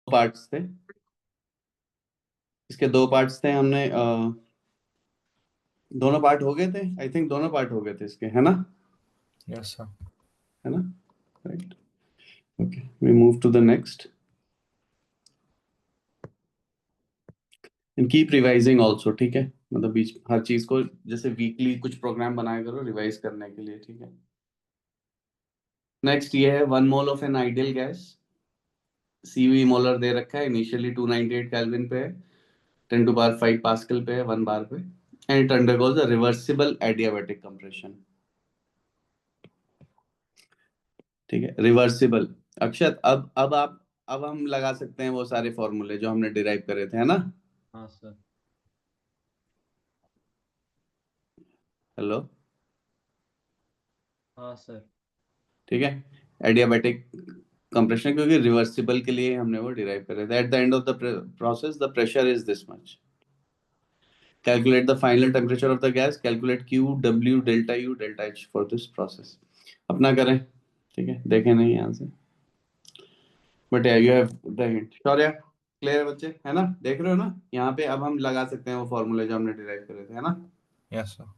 Parts थे। इसके दो पार्ट्स थे, हमने दोनों पार्ट हो गए थे, आई थिंक दोनों पार्ट हो गए थे इसके, है ना? Yes sir. है ना? Right. Okay, we move to the next. And keep revising also, ठीक है? मतलब बीच हर चीज को, जैसे वीकली कुछ प्रोग्राम बनाया करो रिवाइज करने के लिए, ठीक है? नेक्स्ट ये है 1 mole of an ideal gas. CV molar दे रखा है, इनिशियली 298 केल्विन पे है, 10⁵ पास्कल पे है, 1 बार पे। And it undergoes a reversible adiabatic compression. ठीक है, रिवर्सिबल। अक्षत, अब हम लगा सकते हैं वो सारे फॉर्मूले जो हमने डिराइव करे थे, है ना? हाँ सर। हेलो? हाँ सर। ठीक है, एडियाबैटिक कंप्रेशन, क्योंकि रिवर्सिबल के लिए हमने वो डिराइव करे थे। At the end of the process the pressure is this much. Calculate the final temperature of the gas, calculate Q W delta U delta H for this process. अपना करें, ठीक है? देखें नहीं यहाँ से, but you have the hint. Shaurya, clear बच्चे, है ना? देख रहे हो ना यहाँ पे? अब हम लगा सकते हैं वो फॉर्मूले जो हमने डिराइव करे थे, है ना? Yes sir.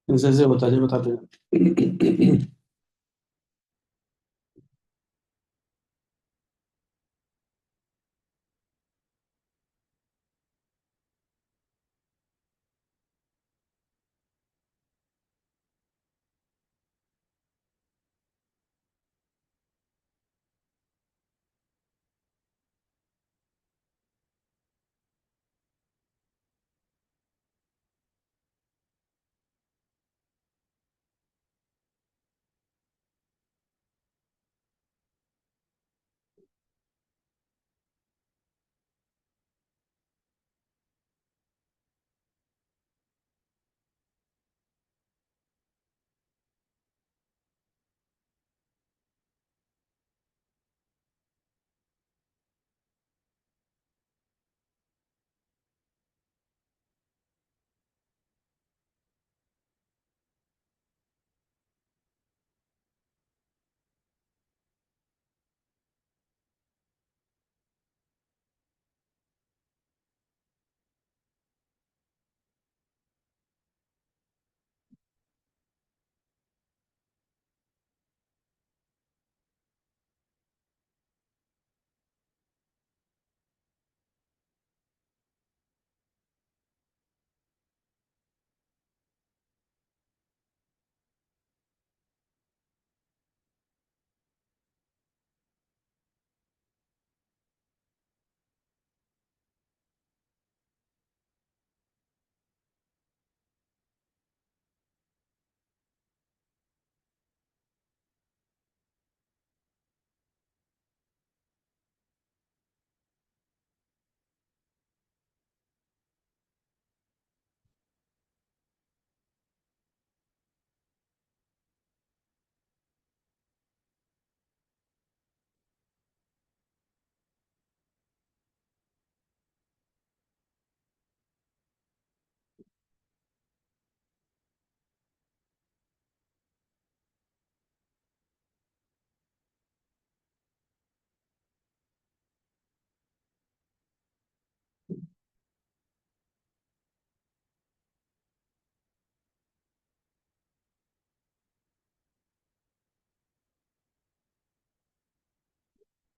ऐसे ऐसे होता है बताते हैं।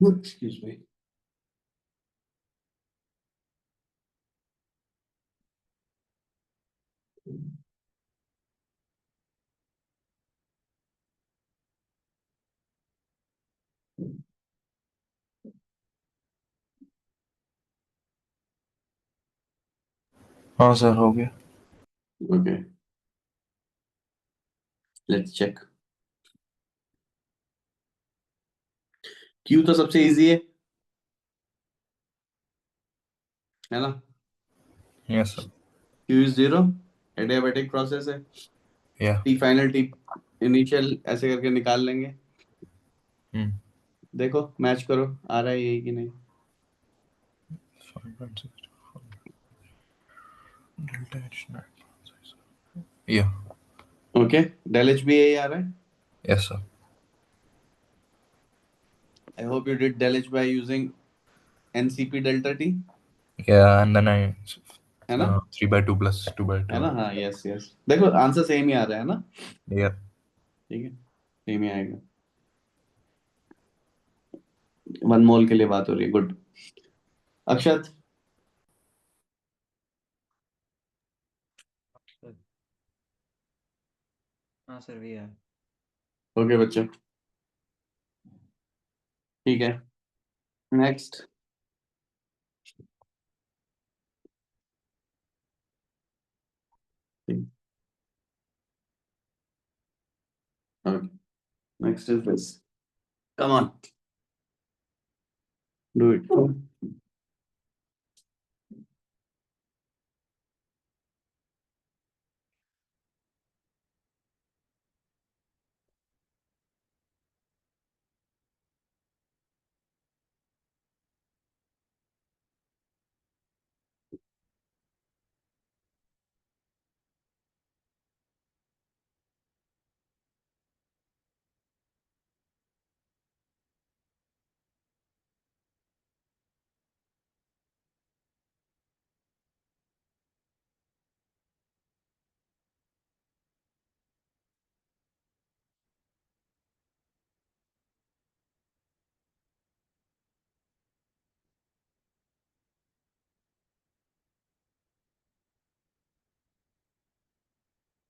Excuse me. हाँ सर, हो गया। Okay, let's check. क्यू तो सबसे इजी है ना? Yes sir. Q is zero, adiabatic process है। या। टी फाइनल, टी इनिशियल, ऐसे करके निकाल लेंगे। हम्म। देखो मैच करो, आ रहा है यही कि नहीं। 5.6 delta H nine. Yeah. Okay, del H भी यही आ रहा है। Yes sir. I hope you did del H by using NCP delta T. Yeah and then I है ना? 3/2 प्लस 2/2 है ना? है। हाँ, यस यस, देखो आंसर सेम ही आ रहा है ना। या। ठीक है, सेम ही आएगा। 1 मोल के लिए बात हो रही है, गुड। अक्षत। हाँ सर, भी है। ओके बच्चों, ठीक है, next. Okay, next is this, come on, do it.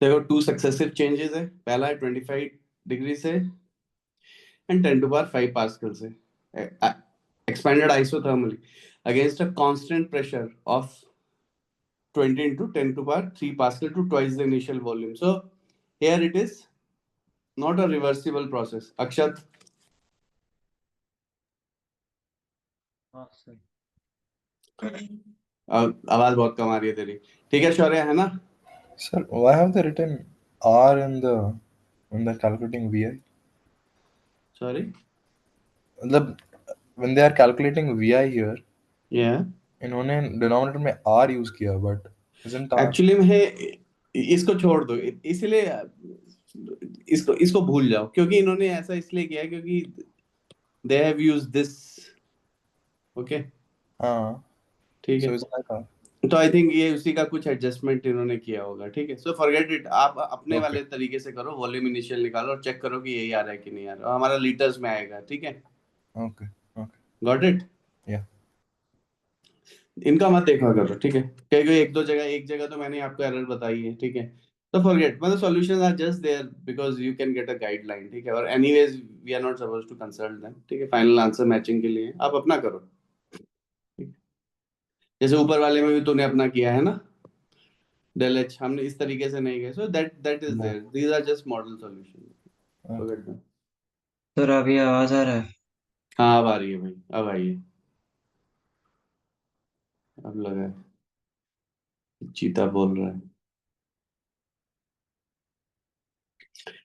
देखो टू सक्सेसिव चेंजेस है, पहला है 25 डिग्री से एंड 10⁵ पास्कल से, expanded isothermally against a constant pressure of 20 into 10⁵ Pascal to twice the initial volume. So here it is not a reversible process. Akshat, हाँ sir. आवाज बहुत कम आ रही है तेरी। ठीक है शौर्य, है ना? Sir, why have they written R in the calculating VI? Sorry. मतलब when they are calculating VI here, या इन्होंने denominator में R use किया, but isn't R? एक्चुअली में इसको छोड़ दो, इसलिए इसको इसको भूल जाओ, क्योंकि इन्होंने ऐसा इसलिए किया है क्योंकि they have used this. Okay, हाँ, ठीक so है। it's like R. तो आई थिंक ये उसी का कुछ एडजस्टमेंट इन्होंने किया होगा। ठीक है, सो फॉरगेट इट, आप अपने Okay. वाले तरीके से करो, वॉल्यूम इनिशियल निकालो और चेक करो कि यही आ रहा है कि नहीं आ रहा, और हमारा लीटर्स में आएगा। ठीक है, Okay. Okay. Got it. Yeah. इनका मत देखा करो, ठीक है, क्योंकि एक जगह तो मैंने आपको एरर बताई है। ठीक है, तो फॉरगेट, मतलब solutions are just there because you can get a guideline. ठीक है, और anyways we are not supposed to consult them. ठीक है, फाइनल आंसर मैचिंग के लिए आप अपना करो। ठीक है? जैसे ऊपर वाले में भी तूने अपना किया है ना, डेल एच, हमने इस तरीके से नहीं गए। So that is Yeah. There, these are just model solution. Okay. Forget them. Sir अभी आवाज आ रहा है? हाँ, अब आ रही है भाई, अब आई है, अब लगा है चीता बोल रहा है।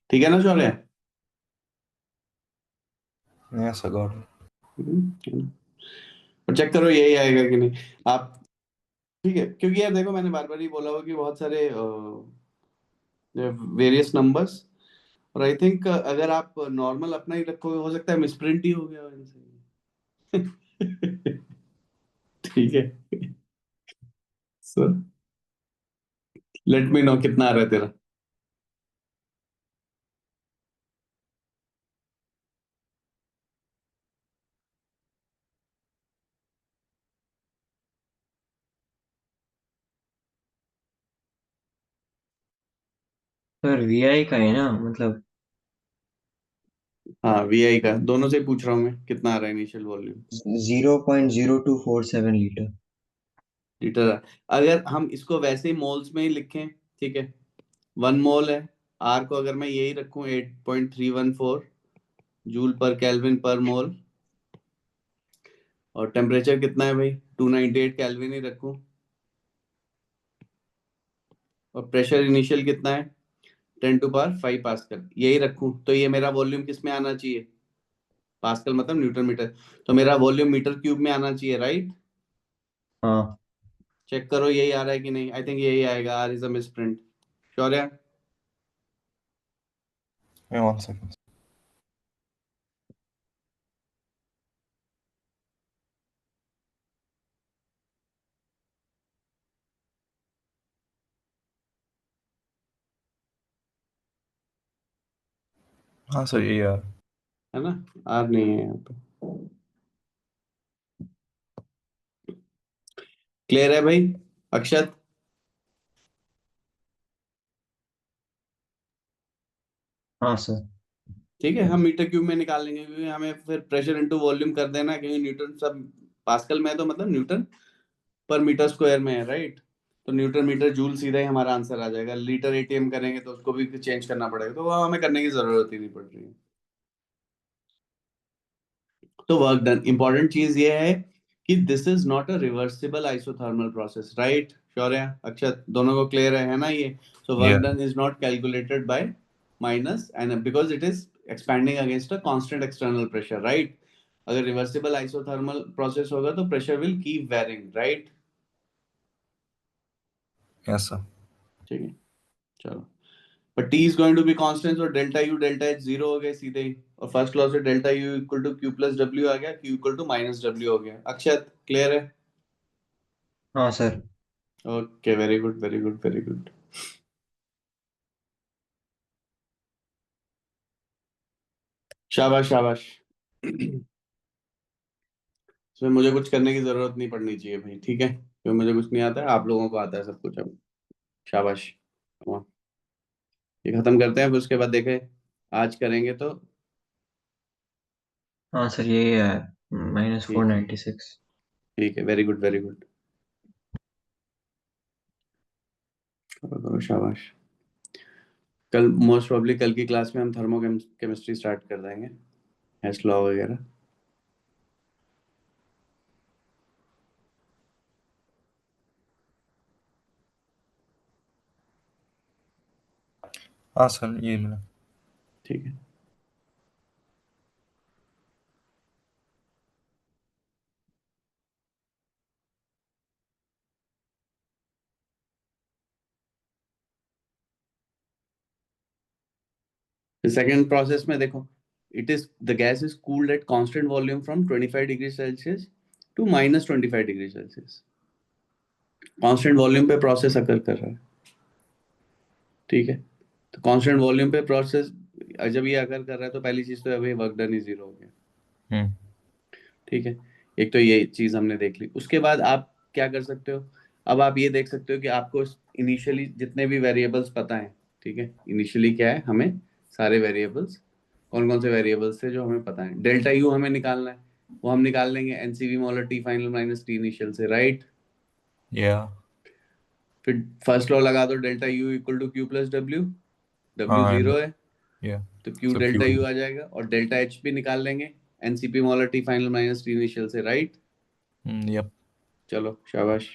ठीक है ना शौर्य? Yes, I got it. है ना? और चेक करो यही आएगा कि नहीं आप। ठीक है, क्योंकि यार देखो, मैंने बार बार ही बोला हुआ कि बहुत सारे वेरियस नंबर्स, और आई थिंक अगर आप नॉर्मल अपना ही रखोगे, हो सकता है मिसप्रिंट ही हो गया हो इनसे। ठीक है, सो लेट मी नो कितना आ रहा है तेरा। सर वीआई का है ना, मतलब हाँ, वीआई का दोनों से पूछ रहा हूँ मैं, कितना आ रहा है इनिशियल वॉल्यूम 0.0247 लीटर। लीटर। अगर हम इसको वैसे ही मोल्स में ही लिखें, ठीक है, 1 मोल है, आर को अगर मैं यही रखूं 8.314 जूल पर केल्विन पर मोल, और टेम्परेचर कितना है भाई, 298 केल्विन ही रखूं, और प्रेशर इनिशियल कितना है, 10⁵ पास्कल यही रखूं, तो ये मेरा वॉल्यूम किस में आना चाहिए, पास्कल मतलब न्यूटन मीटर, तो मेरा वॉल्यूम मीटर क्यूब में आना चाहिए, राइट? हाँ चेक करो यही आ रहा है कि नहीं। आई थिंक यही आएगा, R is a misprint. Shaurya, Yeah, 1 second. हाँ सर, यही यार। है ना, आर नहीं है यहाँ पे। क्लियर है भाई? अक्षत, हाँ सर। ठीक है, हम मीटर क्यूब में निकाल लेंगे, क्योंकि हमें फिर प्रेशर इनटू वॉल्यूम कर देना है, क्योंकि न्यूटन सब पास्कल में है, तो मतलब न्यूटन पर मीटर स्क्वायर में है, राइट? तो न्यूटन मीटर जूल सीधा ही हमारा आंसर आ जाएगा। लीटर एटीएम करेंगे तो उसको भी चेंज करना पड़ेगा, तो वो हमें करने की जरूरत ही नहीं पड़ रही है। तो वर्क डन, इंपॉर्टेंट चीज ये है कि this is not a reversible isothermal process, right? Shaurya, Akshat, दोनों को क्लियर है ना ये? So work Yeah. Done is not calculated by minus and because it is expanding against a constant external pressure, right? अगर रिवर्सिबल आइसोथर्मल प्रोसेस होगा तो pressure will keep varying, right? Yes, sir. ठीक है, चलो। पर t is going to be constant, so delta u delta h zero हो गए सीधे ही, और फर्स्ट लॉ से delta u equal to q plus w आ गया, q equal to minus w हो गया। अक्षत, क्लियर है? हाँ sir. Okay, very good very good very good. शाबाश शाबाश। इसमें मुझे कुछ करने की जरूरत नहीं पड़नी चाहिए भाई, ठीक है, क्योंकि मुझे कुछ नहीं आता है, आप लोगों को आता है सब कुछ। अब शाबाश। ये खत्म करते हैं, फिर उसके बाद देखें आज करेंगे तो। हाँ सर, यही है, माइनस फोर ठीक है, नाइन्टी सिक्स ठीक है, वेरी गुड वेरी गुड। करो करो, शाबाश। कल मोस्ट प्रोबेबली कल की क्लास में हम थर्मो केमिस्ट्री स्टार्ट कर देंगे, हेस लॉ वगैरह। हाँ सर, ये मिला। ठीक है। सेकेंड प्रोसेस में देखो, it is the gas is cooled at constant volume from 25 degree Celsius to -25 degree Celsius. Constant volume पे प्रोसेस अकर कर रहा है, ठीक है। तो कांस्टेंट वॉल्यूम पे प्रोसेस जब ये अकर कर रहा है तो पहली चीज तो अभी वर्क डन ही जीरो हो गया, हम्म। ठीक है। एक तो ये चीज हमने देख ली। उसके बाद आप क्या कर सकते हो, अब आप ये देख सकते हो कि आपको इनिशियली जितने भी वेरिएबल्स पता है, ठीक है। इनिशियली क्या है, हमें सारे वेरिएबल्स, कौन कौन से वेरिएबल्स थे जो हमें पता है, डेल्टा यू हमें निकालना है, वो हम निकाल लेंगे NCV molar T final minus T initial से, राइट। या। फिर फर्स्ट लॉ लगा दो, delta U equal to Q plus W, W हाँ, जीरो है या। तो Q so Q. Delta U आ जाएगा, और डेल्टा एच भी निकाल लेंगे NCP molar T final minus T initial से, राइट। यप। चलो शाबाश।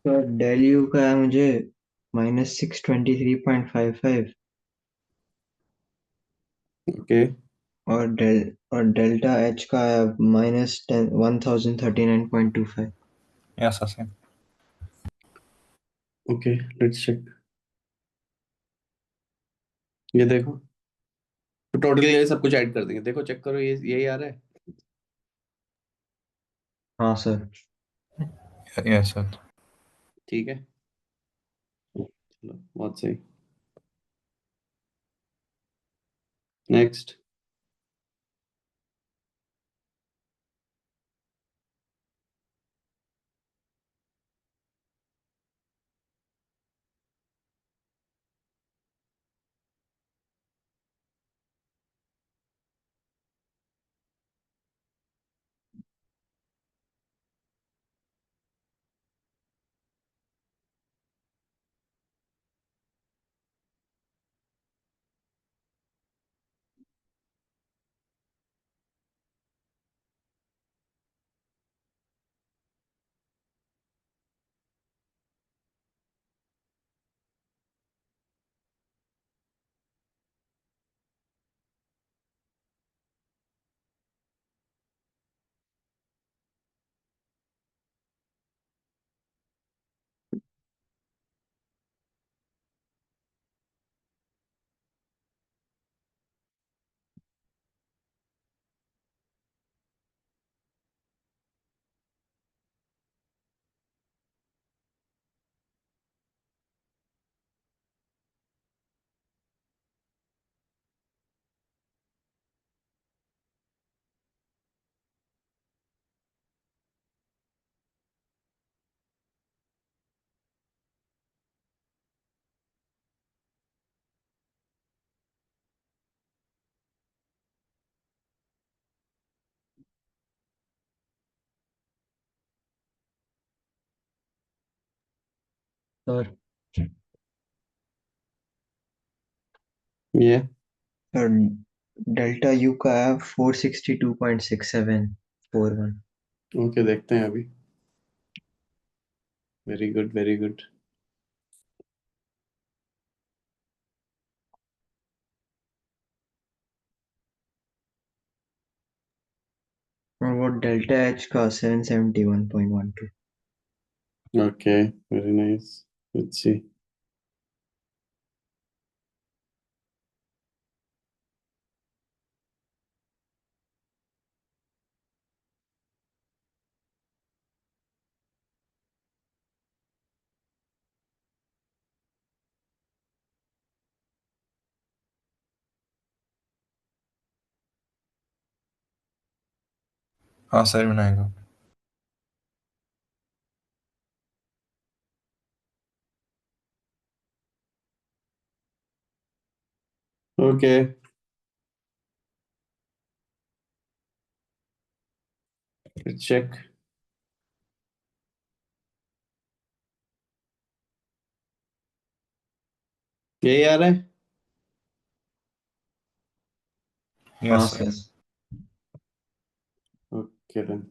तो डेल यू का है मुझे -623.55, ओके, और डेल्टा एच का है -1013.25। Yes sir. Okay, let's check. ये देखो, तो टोटल ये सब कुछ ऐड कर देंगे, देखो चेक करो, ये यही आ रहा है। हाँ सर। Yes sir. ठीक है, चलो बहुत सही। नेक्स्ट। सर ये सर डेल्टा यू का है 462.6741। ओके, देखते हैं अभी। Very good, very good. और वो डेल्टा एच का 771.12। Okay, very nice. Let's see. हाँ सर में आएगा। Okay, check. यही आ रहा है। हाँ yes sir. Sir. Okay then.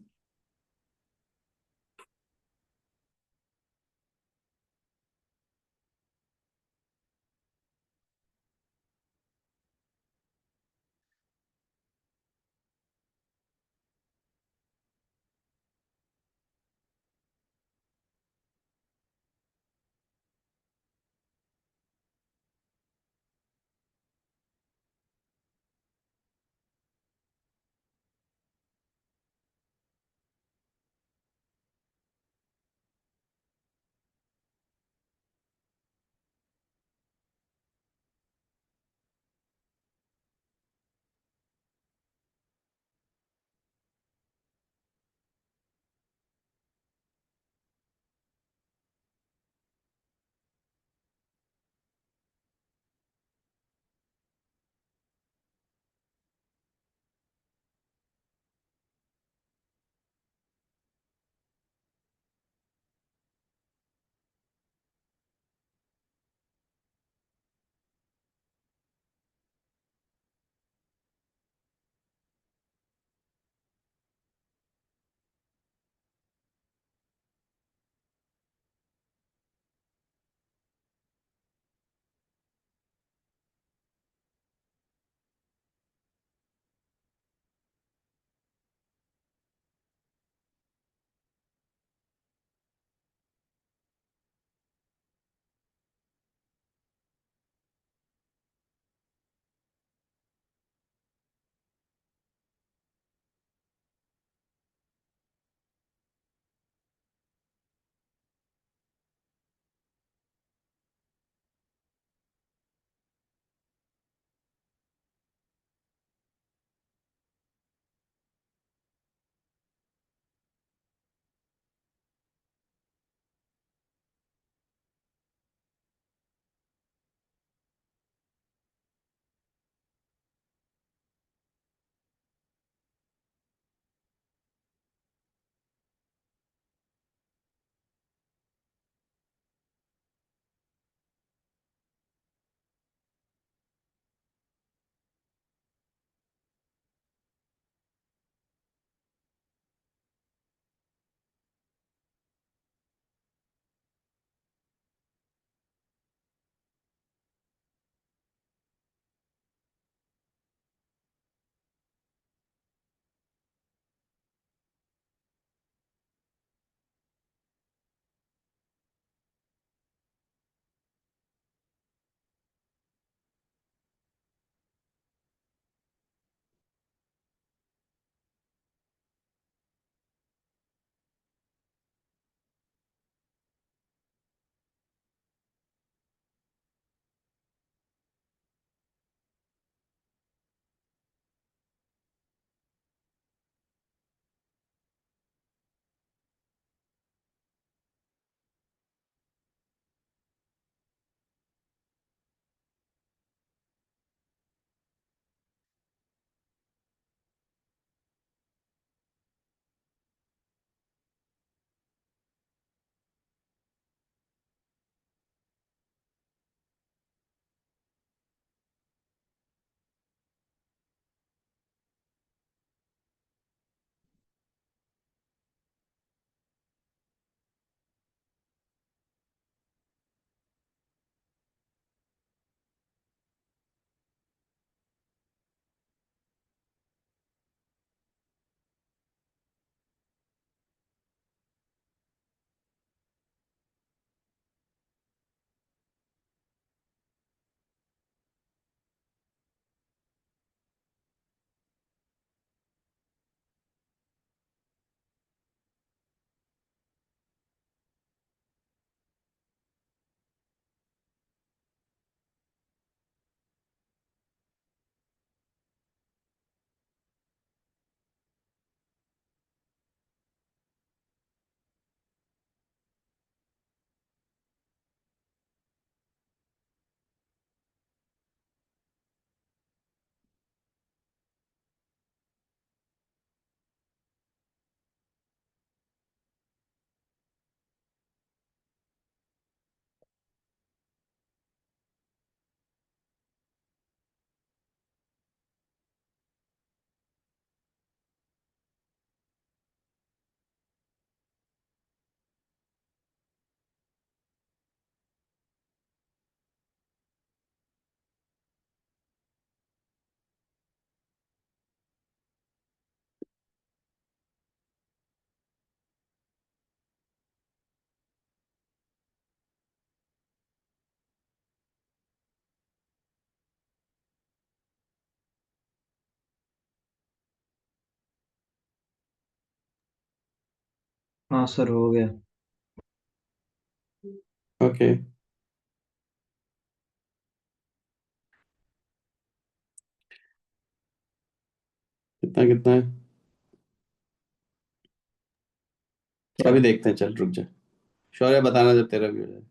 हाँ सर हो गया। ओके, कितना कितना है क्या? अभी देखते हैं, चल रुक जा। शौर्य बताना जब तेरा भी हो जाए।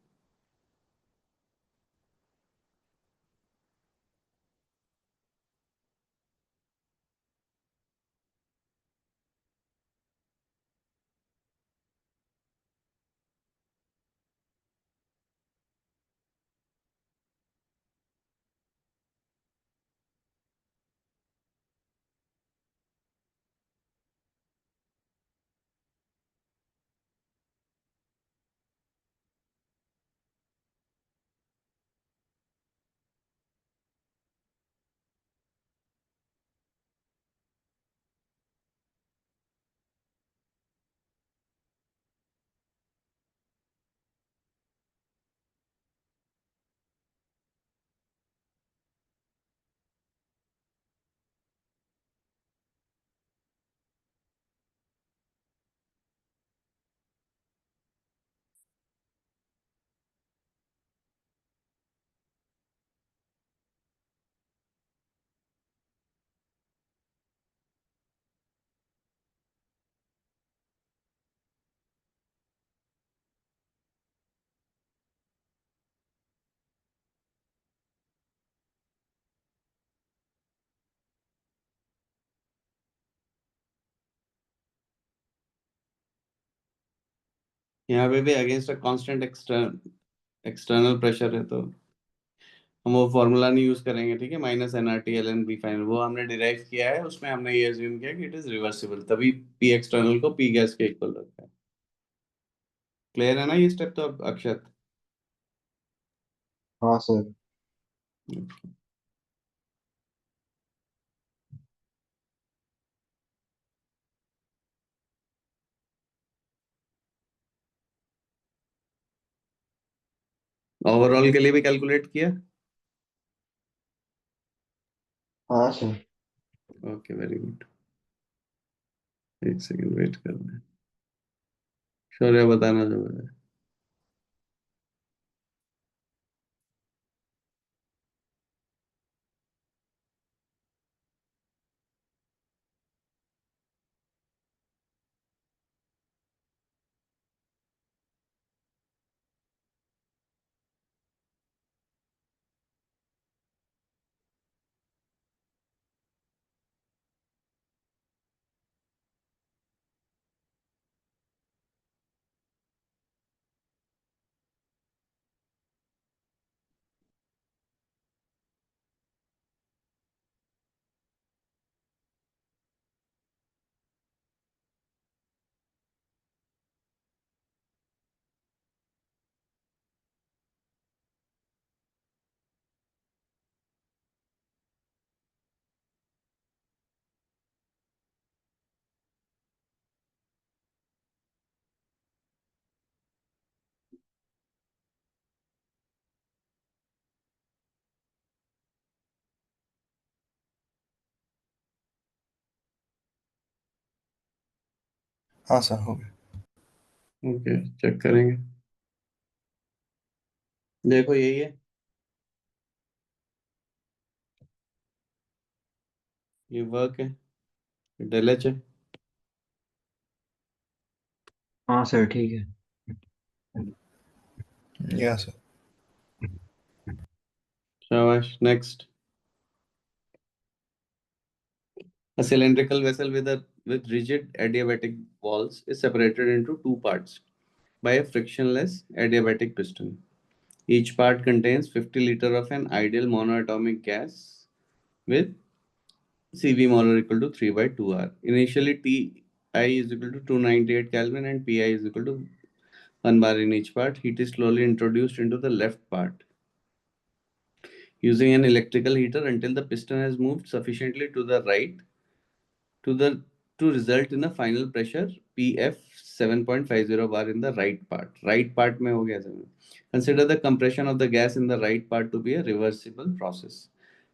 यहाँ पे भी against a constant external pressure है, तो हम वो फॉर्मूला नहीं यूज करेंगे, ठीक है। Minus N R T L N B final वो हमने डिराइव किया है, उसमें हमने ये अज्यूम किया कि इट इज रिवर्सिबल, तभी पी एक्सटर्नल को पी गैस के इक्वल रखा है। क्लियर है ना ये स्टेप तो अब अक्षत? हाँ सर। ओवरऑल के लिए भी कैलकुलेट किया? हाँ सर। Okay, very good. एक सेकंड वेट करना है, शौर्य बताना जो है। हाँ सर हो गया। ओके, चेक करेंगे। देखो यही है, ये वर्क है, डेल एच है। हाँ सर ठीक है। या सर। शाबाश, next. A cylindrical vessel with rigid adiabatic walls is separated into two parts by a frictionless adiabatic piston. Each part contains 50 liters of an ideal monoatomic gas with CV molar equal to 3 by 2R. Initially, Ti is equal to 298 Kelvin and Pi is equal to 1 bar in each part. Heat is slowly introduced into the left part using an electrical heater until the piston has moved sufficiently to the right to the to result in a final pressure PF 7.50 bar in the right part. Right part में हो गया समझ. Consider the compression of the gas in the right part to be a reversible process.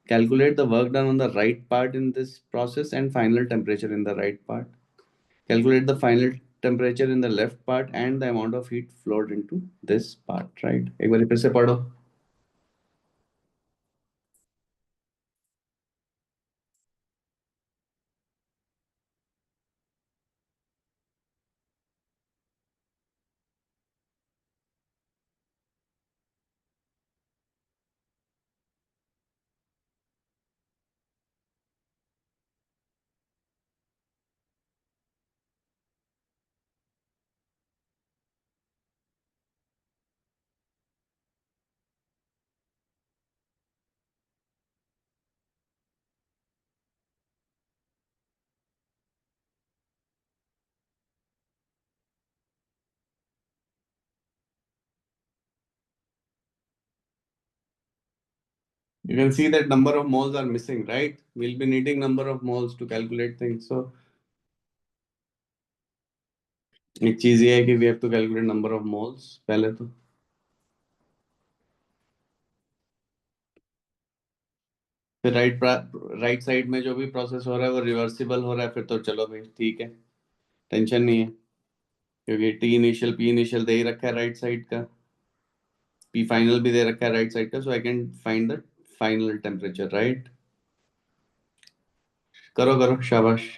Calculate the work done on the right part in this process and final temperature in the right part. Calculate the final temperature in the left part and the amount of heat flowed into this part, right? एक बार फिर से पढ़ो. You can see that number of moles are missing, right? We'll be needing number of moles to calculate things. So एक चीज ये है कि we have to calculate number of moles पहले तो. फिर राइट साइड में जो भी प्रोसेस हो रहा है वो रिवर्सिबल हो रहा है, फिर तो चलो भाई ठीक है, टेंशन नहीं है, क्योंकि टी इनिशियल पी इनिशियल दे ही रखा है राइट साइड का, पी फाइनल भी दे रखा है राइट साइड का, so I can find the final temperature, right? करो करो, शाबाश.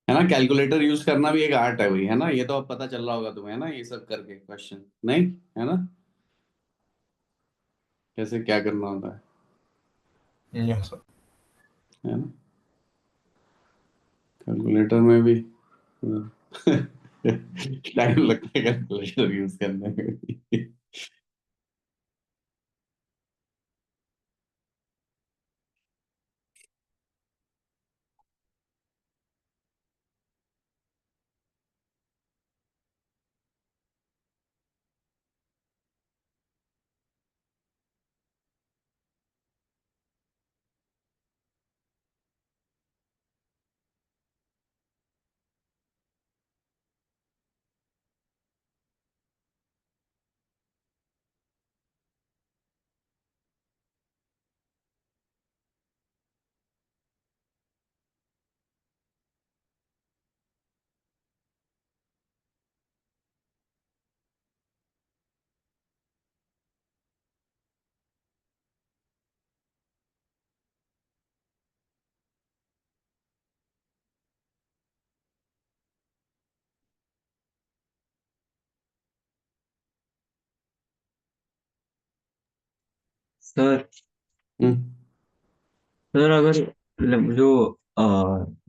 है ना। कैलकुलेटर यूज करना भी एक आर्ट है भाई, है ना। ये तो अब पता चल रहा होगा तुम्हें, है ना, ये सब करके क्वेश्चन नहीं, है ना, कैसे क्या करना होता Yes, sir. है ना। कैलकुलेटर में भी टाइम लगता है कैलकुलेटर यूज करने में भी। सर हम्म, सर अगर जो अ,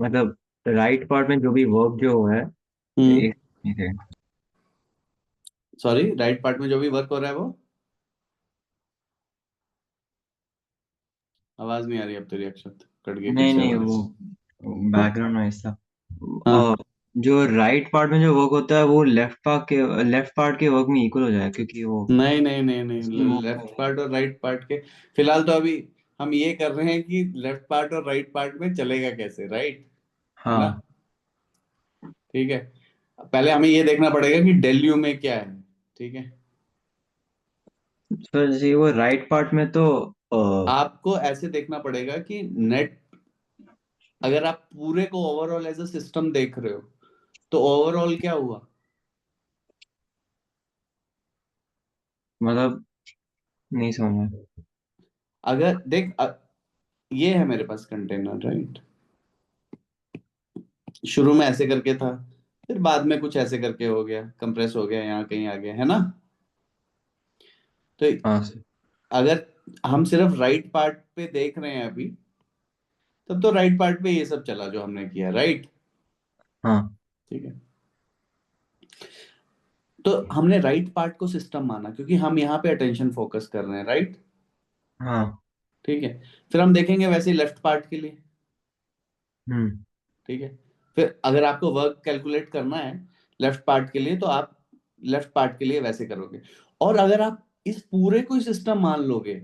मतलब राइट पार्ट में जो भी वर्क जो है, हम्म। एक ठीक है। सॉरी, राइट पार्ट में जो भी वर्क हो रहा है वो, आवाज नहीं आ रही अब तेरी अक्षत, कट गई फिर नहीं से नहीं, आवाज। वो हाँ बैकग्राउंड नॉइस था। हाँ। जो राइट पार्ट में जो वर्क होता है वो लेफ्ट पार्ट के वर्क में इक्वल हो जाए, क्योंकि वो नहीं नहीं नहीं उसकी नहीं, मूव लेफ्ट पार्ट और राइट पार्ट के, फिलहाल तो अभी हम ये कर रहे हैं कि लेफ्ट पार्ट और राइट पार्ट में चलेगा कैसे, राइट, है ना। हाँ ठीक है, पहले हमें ये देखना पड़ेगा कि डेल यू में क्या है। ठीक है, सर, जैसे वो राइट पार्ट में तो आपको ऐसे देखना पड़ेगा कि नेट, अगर आप पूरे को ओवरऑल एज अ सिस्टम देख रहे हो तो ओवरऑल क्या हुआ। मतलब नहीं समझ। अगर देख ये है मेरे पास कंटेनर, राइट, शुरू में ऐसे करके था, फिर बाद में कुछ ऐसे करके हो गया, कंप्रेस हो गया, यहाँ कहीं आ गया, है ना। तो हाँ सर। अगर हम सिर्फ राइट पार्ट पे देख रहे हैं अभी, तब तो राइट पार्ट पे ये सब चला जो हमने किया, राइट। हाँ ठीक है, तो हमने राइट पार्ट को सिस्टम माना क्योंकि हम यहाँ पे अटेंशन फोकस कर रहे हैं, राइट। हाँ। ठीक है, फिर हम देखेंगे वैसे ही लेफ्ट पार्ट के लिए। हम्म। ठीक है, फिर अगर आपको वर्क कैलकुलेट करना है लेफ्ट पार्ट के लिए तो आप लेफ्ट पार्ट के लिए वैसे करोगे। और अगर आप इस पूरे को सिस्टम मान लोगे,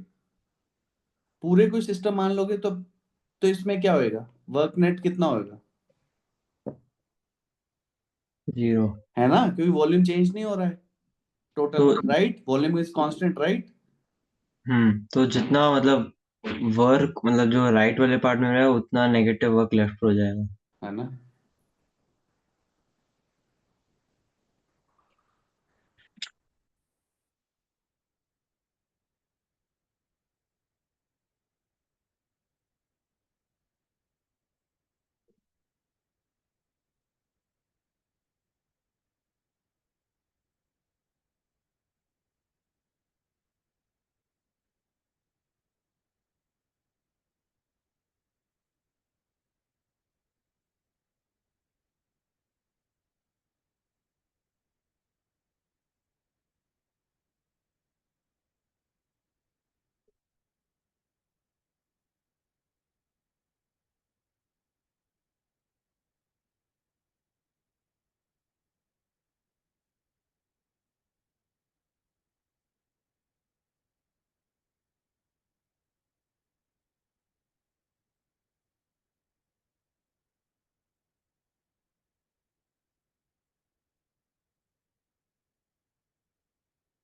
पूरे को सिस्टम मान लोगे तो इसमें क्या होएगा, वर्क नेट कितना होएगा, 0। है ना, क्योंकि वॉल्यूम चेंज नहीं हो रहा है टोटल, तो right, volume is constant, right. तो जितना मतलब वर्क मतलब जो राइट वाले पार्ट में रहा है उतना नेगेटिव वर्क लेफ्ट हो जाएगा। है ना।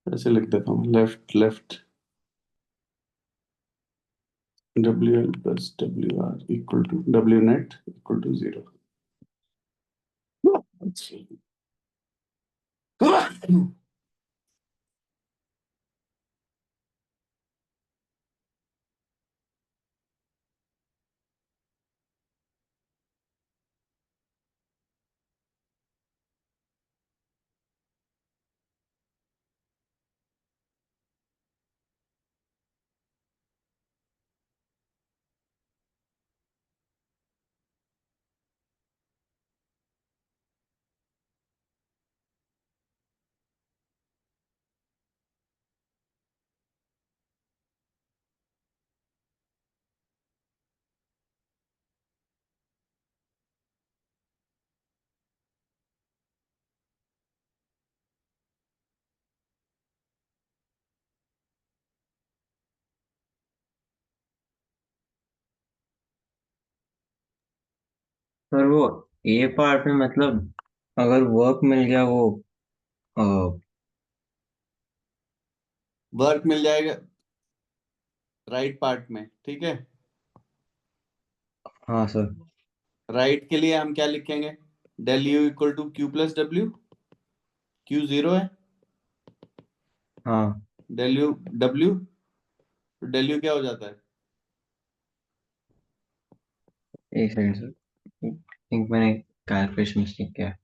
ऐसे लिख देता हूँ, left left W L plus W R equal to W net equal to 0। पर वो ए पार्ट में मतलब अगर वर्क मिल गया वो अ, वर्क मिल जाएगा राइट पार्ट में, ठीक है। हाँ सर। राइट के लिए हम क्या लिखेंगे? Del U equal to Q plus W. Q zero है, हाँ डेल यू डब्ल्यू, तो डेल यू क्या हो जाता है? एक सेकंड सर, थिंक मैंने कैलकुलेशन मिस्टेक किया है।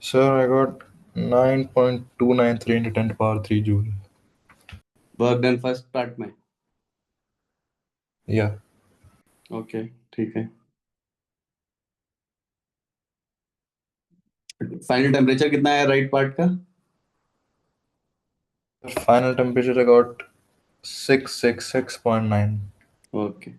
Sir, I got 9.293 into 10 to power 3 joule. Work done first part में। Yeah. ओके, ठीक है। फाइनल टेम्परेचर कितना है राइट पार्ट का? Final temperature I got 666.9. Okay.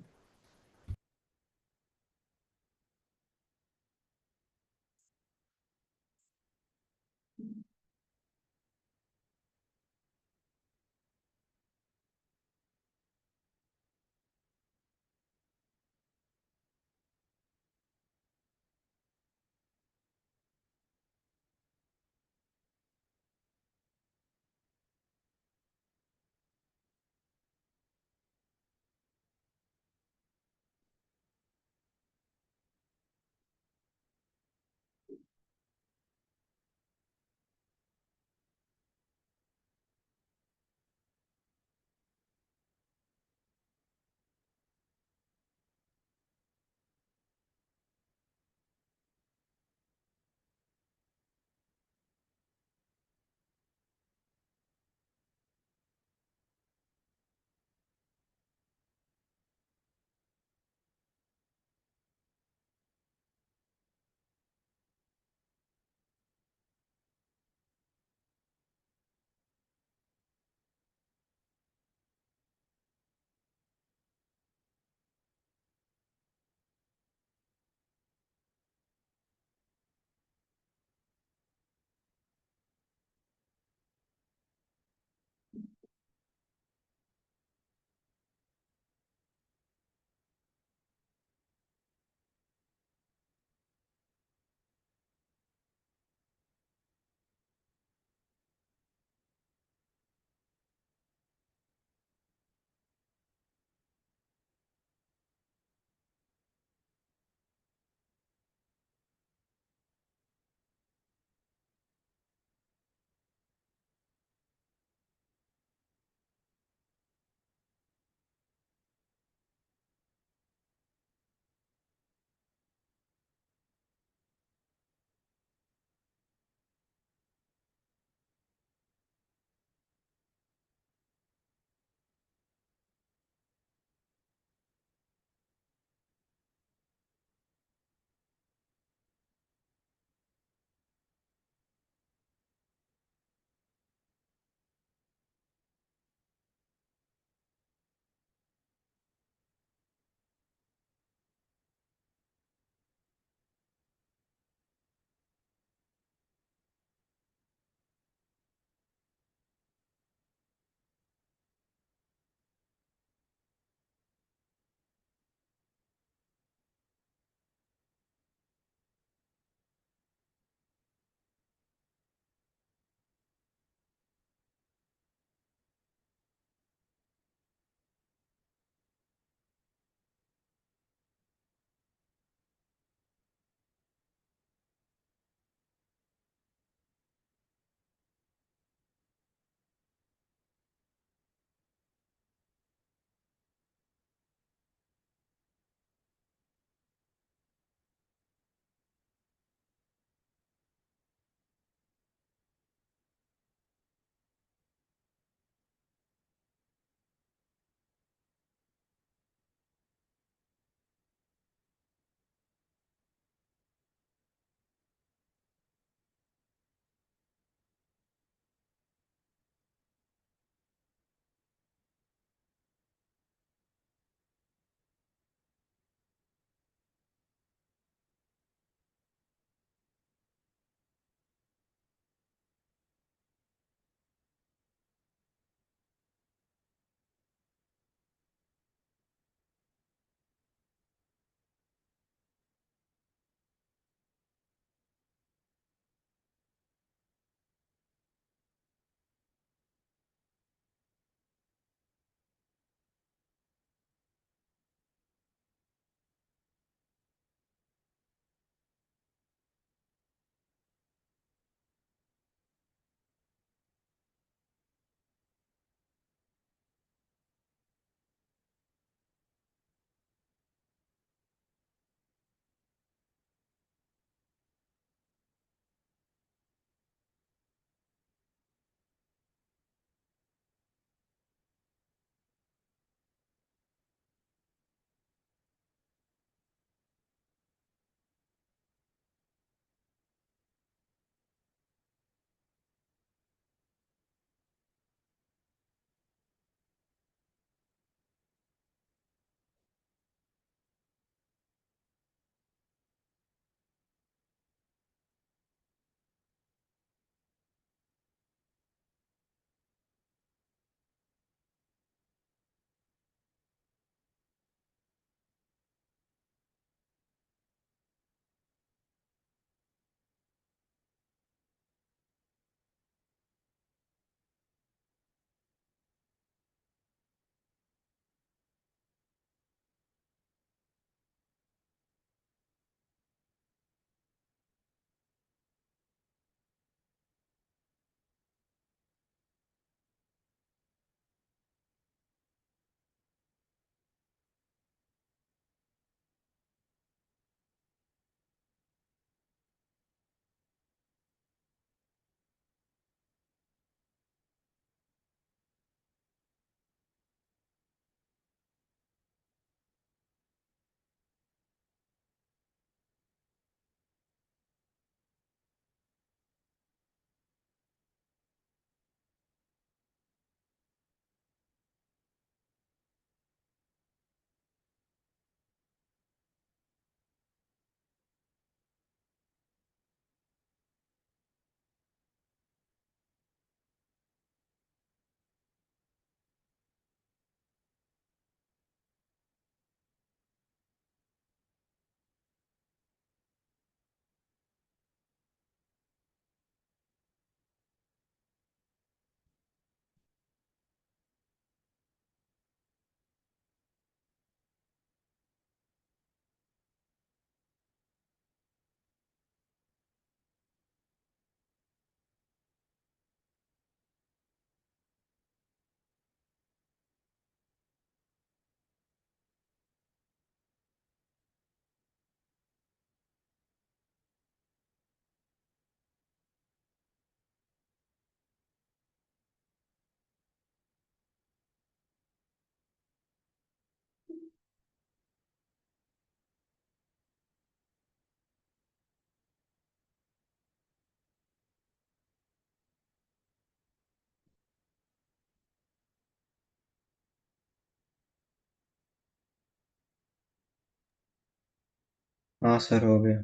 हाँ सर, हो गया।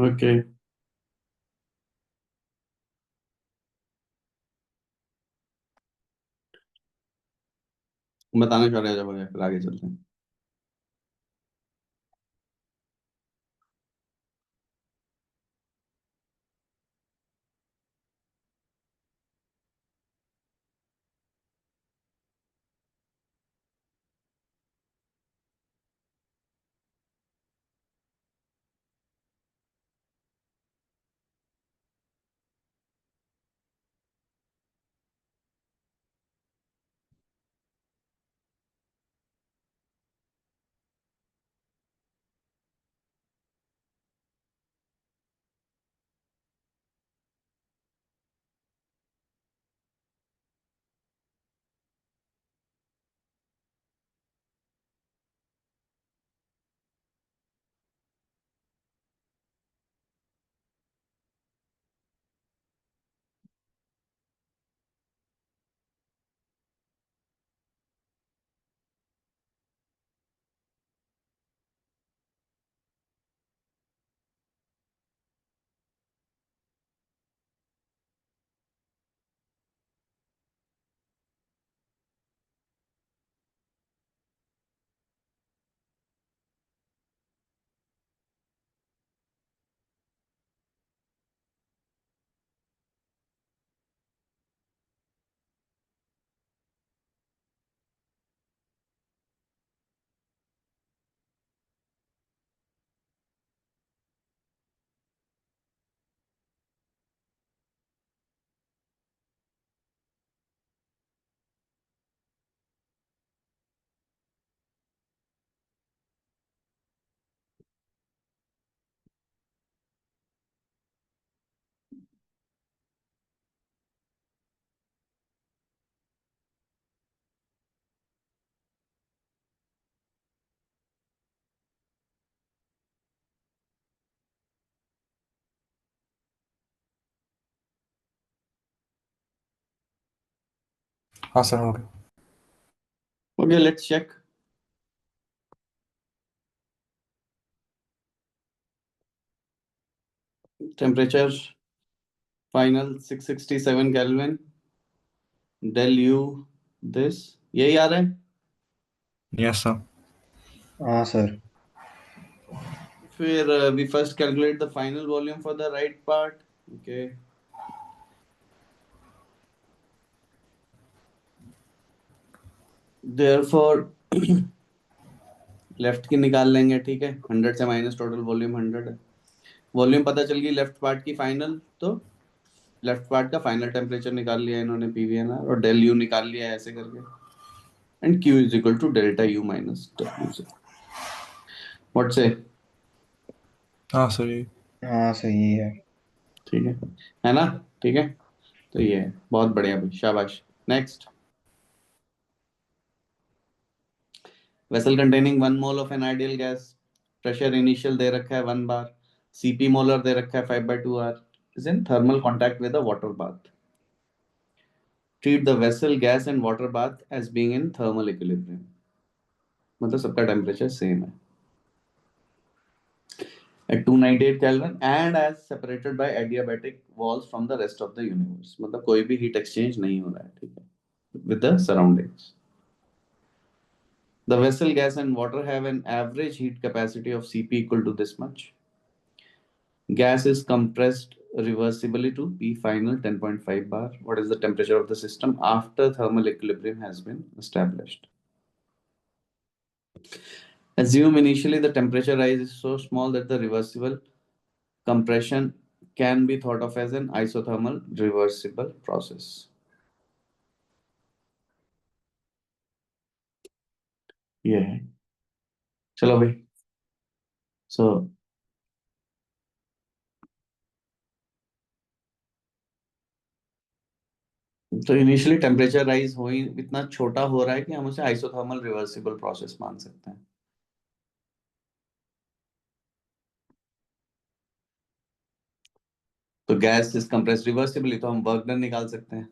ओके, बताना चाह रहे हो जब हो गया, फिर आगे चलते हैं। हाँ सर, हो गया। Okay, let's check. Temperature final 667 kelvin, del U this, यही आ रहा है। Yes sir. हाँ सर। फिर we first calculate the final volume for the right part. Okay, therefore left की निकाल लेंगे, ठीक है। 100 से माइनस टोटल वॉल्यूम 100 है। वॉल्यूम पता चल गई लेफ्ट पार्ट की फाइनल, तो लेफ्ट पार्ट का फाइनल टेम्परेचर निकाल लिया इन्होंने पीवीएनआर, और डेल यू निकाल लिया ऐसे करके, and Q is equal to delta U minus W से। व्हाट से? हाँ सर, ये हाँ सही है। ठीक है ना? ठीक है, तो ये है, बहुत बढ़िया भाई, शाबाश। Next, vessel containing 1 mole of an ideal gas, pressure initial दे रखा है 1 बार, सीपी मोलर दे रखा है 5/2 R, is in thermal contact with a water bath. Treat the vessel gas and water bath as being in thermal equilibrium, मतलब सबका temperature same है at 298 Kelvin and as separated by adiabatic walls from the rest of the universe, मतलब कोई भी heat exchange नहीं हो रहा है, ठीक है, with the surroundings. The vessel gas and water have an average heat capacity of Cp equal to this much. Gas is compressed reversibly to P final 10.5 bar. What is the temperature of the system after thermal equilibrium has been established? Assume initially the temperature rise is so small that the reversible compression can be thought of as an isothermal reversible process. ये है, चलो भाई। सो तो initially temperature rise हो ही इतना छोटा हो रहा है कि हम उसे आइसोथर्मल रिवर्सिबल प्रोसेस मान सकते हैं। तो गैस इज कंप्रेस रिवर्सिबली, तो हम वर्क डन निकाल सकते हैं,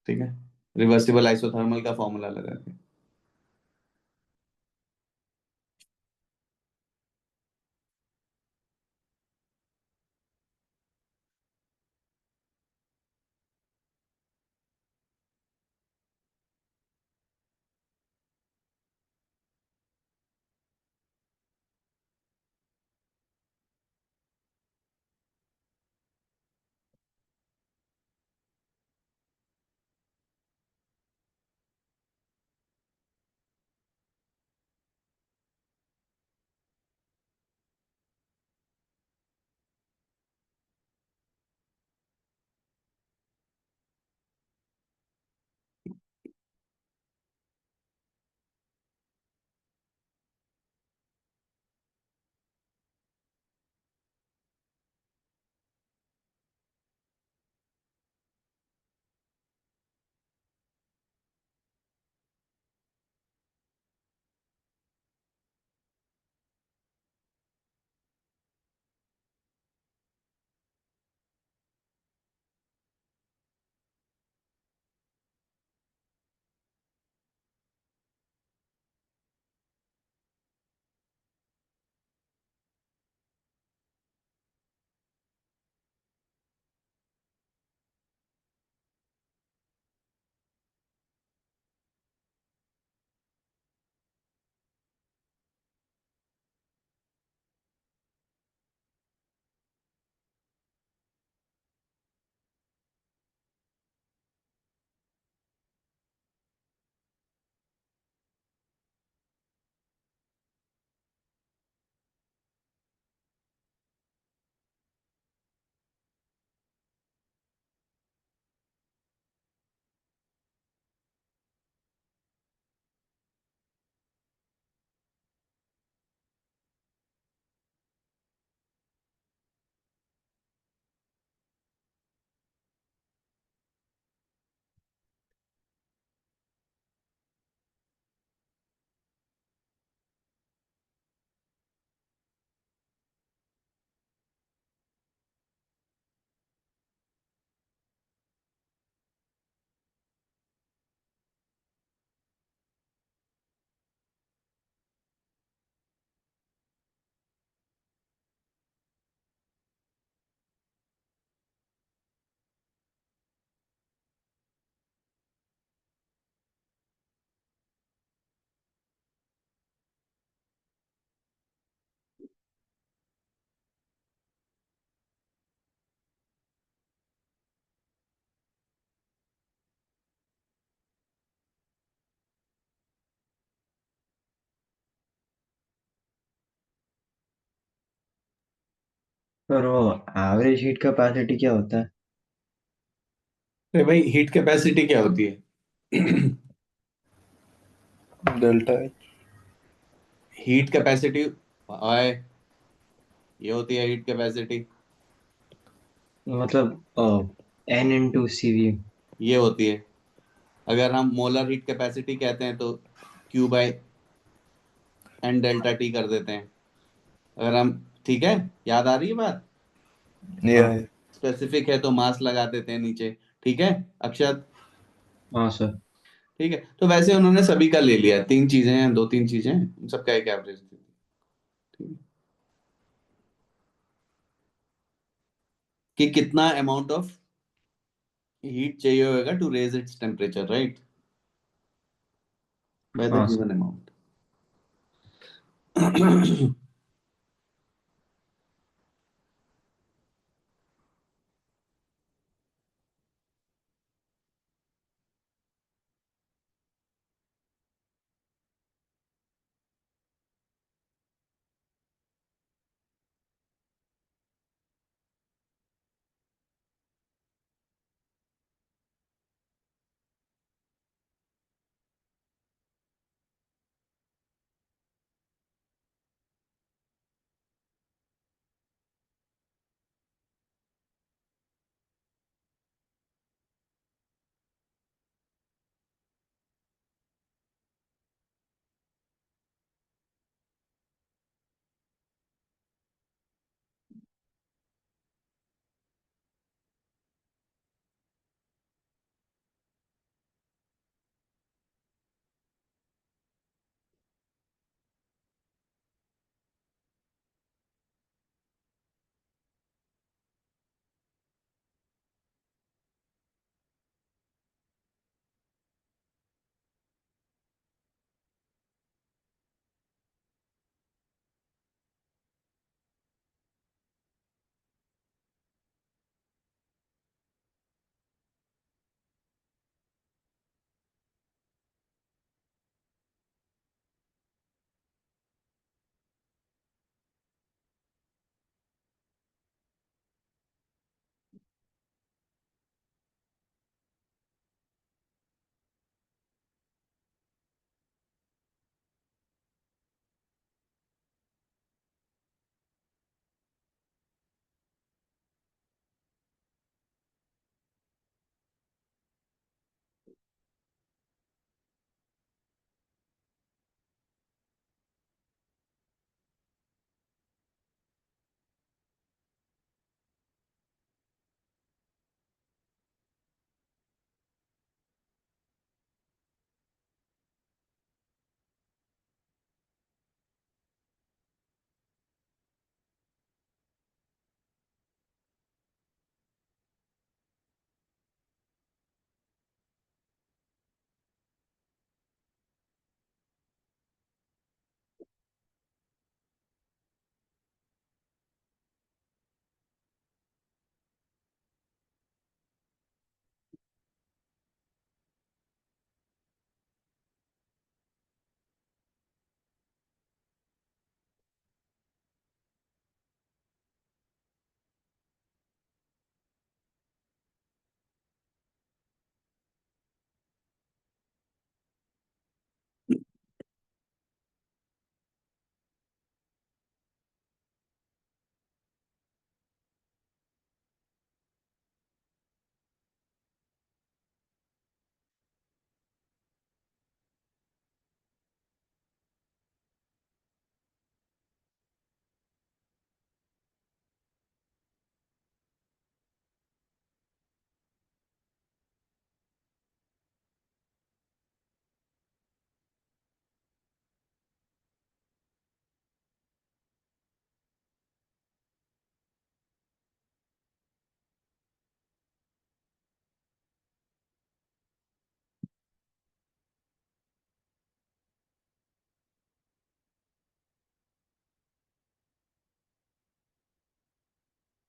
ठीक है, रिवर्सिबल आइसोथर्मल का फॉर्मूला लगा के। पर वो एवरेज हीट कैपेसिटी क्या होता है? अरे भाई, हीट कैपेसिटी क्या होती है? Delta H. हीट कैपेसिटी है, ये होती है हीट कैपेसिटी। मतलब एन इंटू सी वी। ये होती है, अगर हम मोलर हीट कैपेसिटी कहते हैं तो Q by N delta T कर देते हैं। अगर हम, ठीक है, याद आ रही है बात? ये हाँ। है। स्पेसिफिक है तो मास लगा देते हैं नीचे। ठीक है अक्षत? हाँ सर। ठीक है, तो वैसे उन्होंने सभी का ले लिया, तीन चीजें हैं, दो तीन चीजें हैं, उन सबका एक एवरेज दे दी। ठीक है, कि कितना अमाउंट ऑफ हीट चाहिए होगा to raise its temperature, right, by the हाँ sir. Given amount.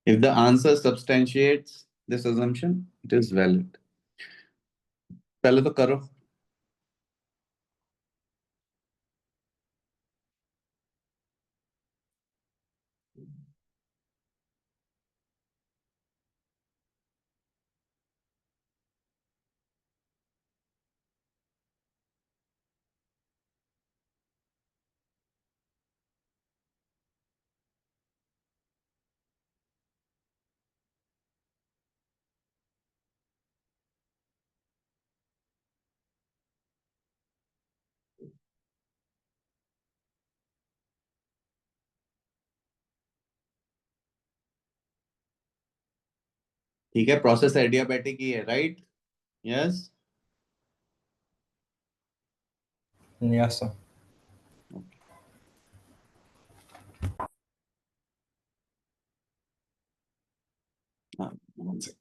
If the answer substantiates this assumption, it is valid. पहले तो करो। ठीक है, प्रोसेस एडियाबैटिक ही है, राइट? यस। Yes, sir. हाँ, one sec.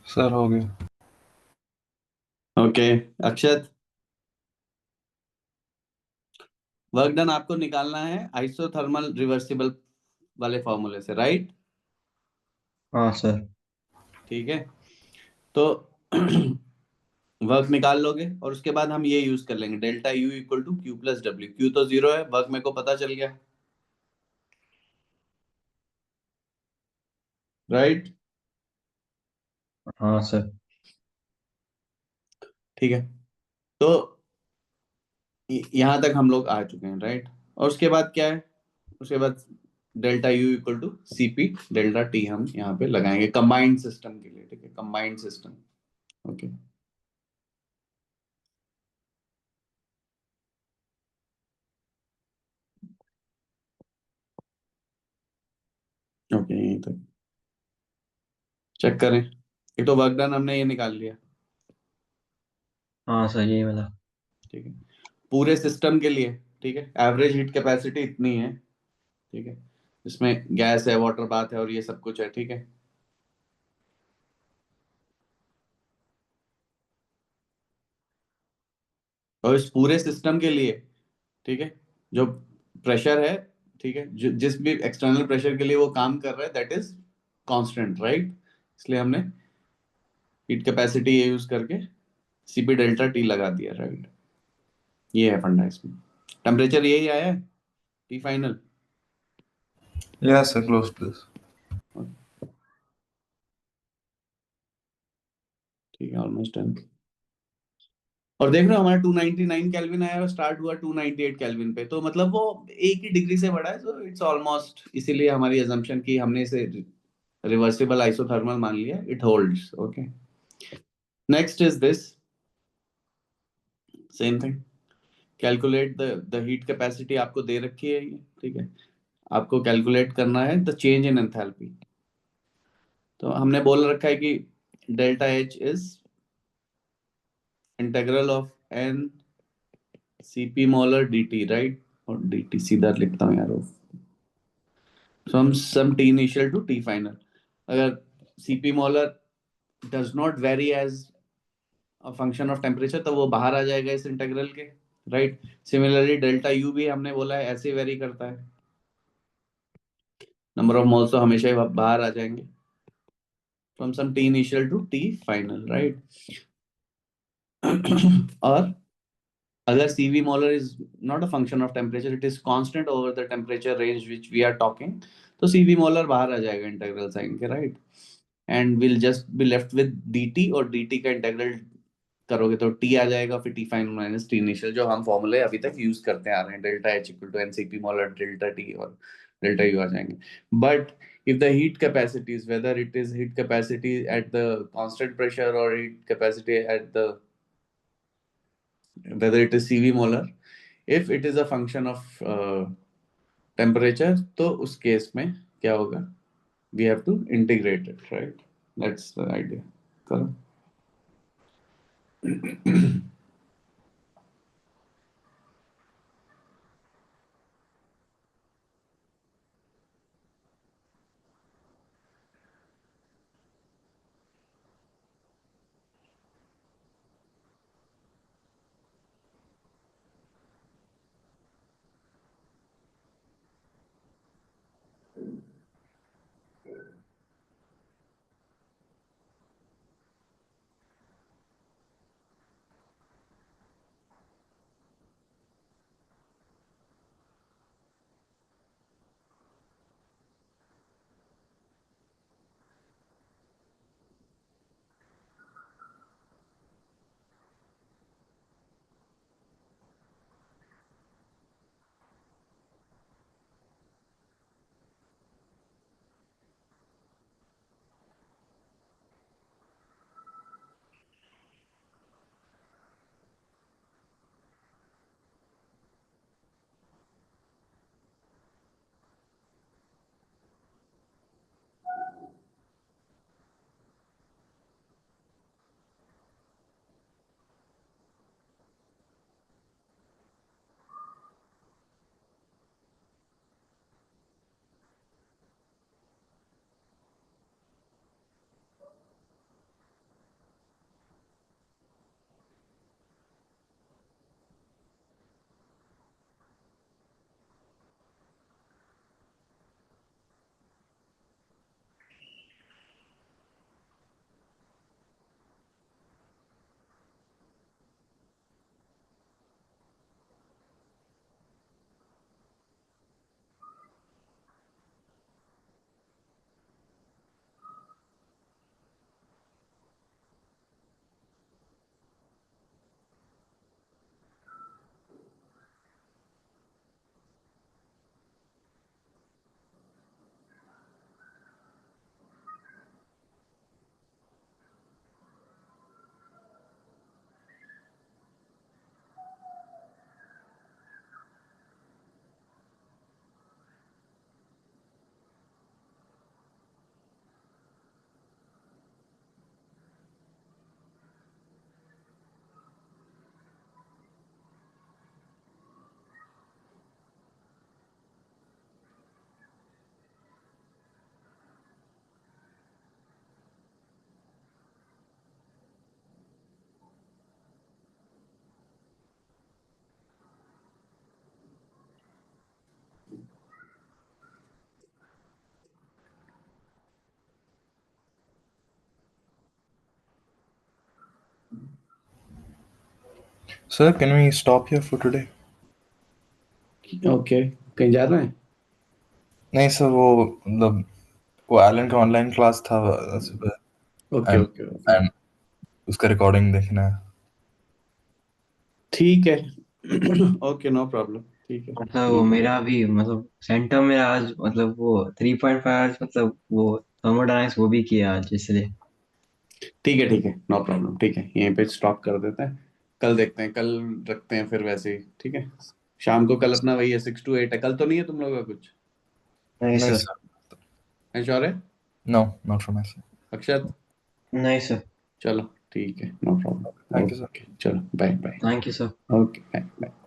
सर हो गया। ओके, अक्षत, वर्क डन आपको निकालना है आइसोथर्मल रिवर्सिबल वाले फॉर्मूले से, राइट? हाँ सर। ठीक है, तो वर्क निकाल लोगे और उसके बाद हम ये यूज कर लेंगे, delta U equal to Q plus W. Q तो 0 है, वर्क मेरे को पता चल गया, राइट? हाँ सर। ठीक है, तो यहां तक हम लोग आ चुके हैं, राइट? और उसके बाद क्या है? उसके बाद delta U equal to CP delta T हम यहाँ पे लगाएंगे कंबाइंड सिस्टम के लिए, ठीक है? Combined system, okay. ओके, यहीं तक चेक करें। ये तो वर्क डन हमने ये निकाल लिया, हाँ सर, यही वाला। ठीक है? पूरे सिस्टम के लिए, ठीक है, एवरेज हीट कैपेसिटी इतनी है, ठीक है? इसमें गैस है, वाटर बाथ है और ये सब कुछ है, ठीक है? और इस पूरे सिस्टम के लिए, ठीक है, जो प्रेशर है, ठीक है, जिस भी एक्सटर्नल प्रेशर के लिए वो काम कर रहा है, दैट इज कांस्टेंट, राइट? इसलिए हमने हीट कैपेसिटी ये यूज करके सीपी डेल्टा टी लगा दिया, राइट? ये है फंडा इसमें। टेम्परेचर यही आया है, T final. Yes, sir. Close this. ठीक है, ऑलमोस्ट डन। और देख रहे हो हमारा 299 केल्विन आया और स्टार्ट हुआ 298 केल्विन पे, तो मतलब वो एक ही डिग्री से बढ़ा है, सो इट्स ऑलमोस्ट, इसीलिए हमारी अजम्पशन की हमने इसे रिवर्सिबल आइसोथर्मल मान लिया, it holds. Okay, next is this, same thing. Calculate the heat capacity आपको दे रखी है ये, ठीक है. आपको कैलकुलेट करना है द चेंज इन एंथैल्पी. तो हमने बोल रखा है कि delta H is integral of N CP molar dt, right. और dt सीधा लिखता हूँ यार, from some T initial to T final. अगर CP molar does not vary as a function of temperature, तो वो बाहर आ जाएगा इस इंटीग्रल के, राइट. सिमिलरली डेल्टा यू भी हमने बोला है ऐसे वेरी करता है, नंबर ऑफ मोल्स तो हमेशा ही बाहर आ जाएंगे from some T initial to T final, right. और अगर CV molar is not a function of temperature, it is constant over the temperature range which we are talking, तो CV molar बाहर आ जाएगा इंटीग्रल साइन के, right. And will just be left with dt, और dt का integral करोगे तो t आ जाएगा, फिर t final minus t initial, जो हम फॉर्मूले अभी तक यूज करते आ रहे हैं, delta h equal to NCP molar delta t और डेल्टा u आ जाएंगे. But if the heat capacities, whether it is heat capacity at the constant pressure or heat capacity at the, whether it is CV molar, if it is a function of temperature, तो उस case में क्या होगा, we have to integrate it, right. That's the idea. करो. Sir, can we stop here for today? Okay, कहीं जा रहे हैं? नहीं सर, वो मतलब वो एलन का ऑनलाइन क्लास था सुबह, okay and okay okay, and उसका रिकॉर्डिंग देखना है. ठीक है. ओके, नो प्रॉब्लम, ठीक है. मतलब वो मेरा भी मतलब सेंटर में आज मतलब वो 3.5 आवर्स मतलब वो थर्मोडायनामिक्स वो भी किया आज इसलिए। ठीक है, नो प्रॉब्लम, ठीक है, यहीं पे स्टॉप कर देते हैं। कल देखते हैं, कल रखते हैं फिर वैसे ही, ठीक है। शाम को कल अपना वही है, 6 to 8 है। कल तो नहीं है तुम लोगों का कुछ? नहीं नहीं सर। सर, है श्योर है? No not from my side. अक्षत? नहीं सर। चलो ठीक है, no problem, thank you sir. Okay, चलो bye bye. Thank you sir. Okay, bye bye.